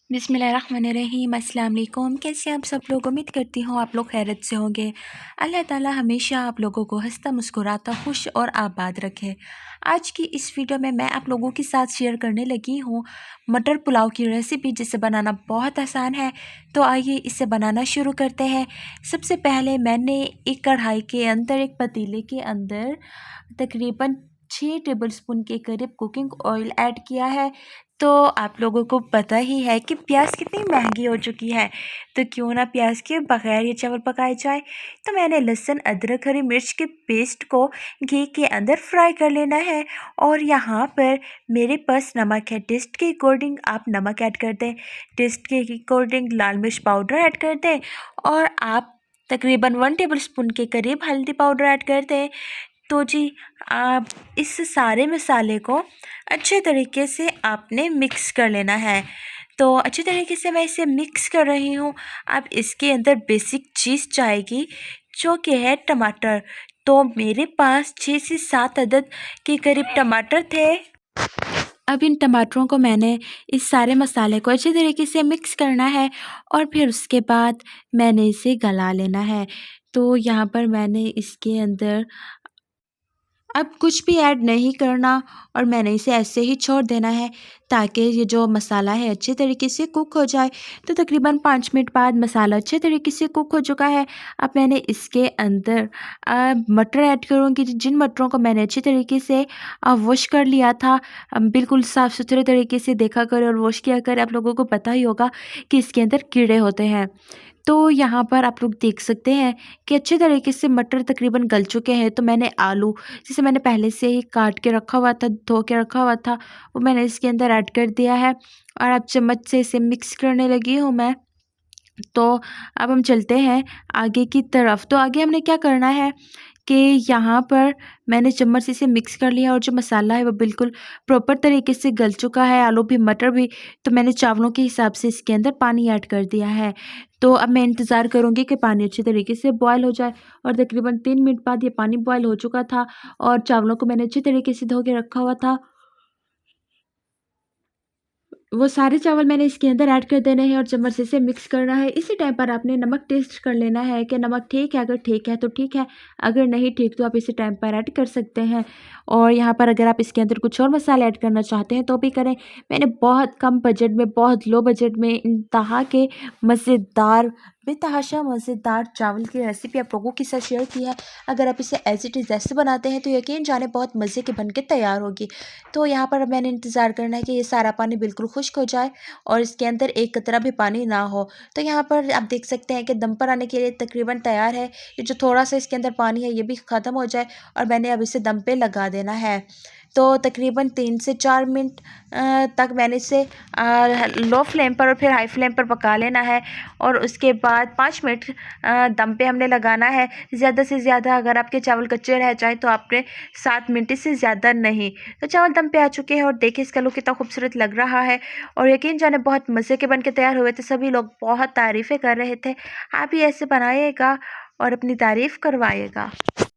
बिस्मिल्लाहिर्रहमानिर्रहीम। अस्सलाम वालेकुम। कैसे आप सब लोग? उम्मीद करती हूँ आप लोग खैरियत से होंगे। अल्लाह ताला हमेशा आप लोगों को हंसता मुस्कुराता खुश और आबाद रखे। आज की इस वीडियो में मैं आप लोगों के साथ शेयर करने लगी हूँ मटर पुलाव की रेसिपी, जिसे बनाना बहुत आसान है। तो आइए इसे बनाना शुरू करते हैं। सबसे पहले मैंने एक कढ़ाई के अंदर, एक पतीले के अंदर तकरीबन 6 टेबलस्पून के करीब कुकिंग ऑयल ऐड किया है। तो आप लोगों को पता ही है कि प्याज कितनी महंगी हो चुकी है, तो क्यों ना प्याज के बगैर ये चावल पकाए जाए। तो मैंने लहसुन, अदरक, हरी मिर्च के पेस्ट को घी के अंदर फ्राई कर लेना है। और यहाँ पर मेरे पास नमक है, टेस्ट के अकॉर्डिंग आप नमक ऐड कर दें। टेस्ट के अकॉर्डिंग लाल मिर्च पाउडर ऐड कर दें। और आप तकरीबन 1 टेबलस्पून के करीब हल्दी पाउडर ऐड कर दें। तो जी, आप इस सारे मसाले को अच्छे तरीके से आपने मिक्स कर लेना है। तो अच्छी तरीके से मैं इसे मिक्स कर रही हूँ। अब इसके अंदर बेसिक चीज़ जाएगी, जो कि है टमाटर। तो मेरे पास 6 से 7 अदद के करीब टमाटर थे। अब इन टमाटरों को मैंने इस सारे मसाले को अच्छे तरीके से मिक्स करना है और फिर उसके बाद मैंने इसे गला लेना है। तो यहाँ पर मैंने इसके अंदर अब कुछ भी ऐड नहीं करना और मैंने इसे ऐसे ही छोड़ देना है, ताकि ये जो मसाला है अच्छे तरीके से कुक हो जाए। तो तकरीबन 5 मिनट बाद मसाला अच्छे तरीके से कुक हो चुका है। अब मैंने इसके अंदर मटर ऐड करूँगी, जिन मटरों को मैंने अच्छे तरीके से वॉश कर लिया था। बिल्कुल साफ़ सुथरे तरीके से देखा कर और वॉश किया कर। आप लोगों को पता ही होगा कि इसके अंदर कीड़े होते हैं। तो यहाँ पर आप लोग देख सकते हैं कि अच्छे तरीके से मटर तकरीबन गल चुके हैं। तो मैंने आलू, जिसे मैंने पहले से ही काट के रखा हुआ था, धो के रखा हुआ था, वो मैंने इसके अंदर ऐड कर दिया है। और अब चम्मच से इसे मिक्स करने लगी हूँ मैं। तो अब हम चलते हैं आगे की तरफ। तो आगे हमने क्या करना है कि यहाँ पर मैंने चम्मच से इसे मिक्स कर लिया और जो मसाला है वो बिल्कुल प्रॉपर तरीके से गल चुका है, आलू भी मटर भी। तो मैंने चावलों के हिसाब से इसके अंदर पानी ऐड कर दिया है। तो अब मैं इंतज़ार करूँगी कि पानी अच्छे तरीके से बॉयल हो जाए। और तकरीबन 3 मिनट बाद ये पानी बॉयल हो चुका था और चावलों को मैंने अच्छे तरीके से धो के रखा हुआ था। वो सारे चावल मैंने इसके अंदर ऐड कर देने हैं और चम्मच से इसे मिक्स करना है। इसी टाइम पर आपने नमक टेस्ट कर लेना है कि नमक ठीक है। अगर ठीक है तो ठीक है, अगर नहीं ठीक तो आप इसी टाइम पर ऐड कर सकते हैं। और यहाँ पर अगर आप इसके अंदर कुछ और मसाले ऐड करना चाहते हैं तो भी करें। मैंने बहुत कम बजट में, बहुत लो बजट में इंतहा के मज़ेदार, बेतहाशा मज़ेदार चावल की रेसिपी आप लोगों के साथ शेयर की है। अगर आप इसे एज़ इट इज़ ऐसे बनाते हैं तो यकीन जाने बहुत मज़े के बन के तैयार होगी। तो यहाँ पर मैंने इंतज़ार करना है कि ये सारा पानी बिल्कुल खुश्क हो जाए और इसके अंदर एक कतरा भी पानी ना हो। तो यहाँ पर आप देख सकते हैं कि दम पर आने के लिए तकरीबन तैयार है। ये जो थोड़ा सा इसके अंदर पानी है ये भी ख़त्म हो जाए और मैंने अब इसे दम पे लगा देना है। तो तकरीबन 3 से 4 मिनट तक मैंने इसे लो फ्लेम पर और फिर हाई फ्लेम पर पका लेना है। और उसके बाद 5 मिनट दम पे हमने लगाना है। ज़्यादा से ज़्यादा अगर आपके चावल कच्चे रह जाए तो आपने 7 मिनट से ज़्यादा नहीं। तो चावल दम पे आ चुके हैं और देखिए इसका लुक कितना खूबसूरत लग रहा है और यकीन जाने बहुत मज़े के बन के तैयार हुए थे। सभी लोग बहुत तारीफ़ें कर रहे थे। आप भी ऐसे बनाइएगा और अपनी तारीफ़ करवाइएगा।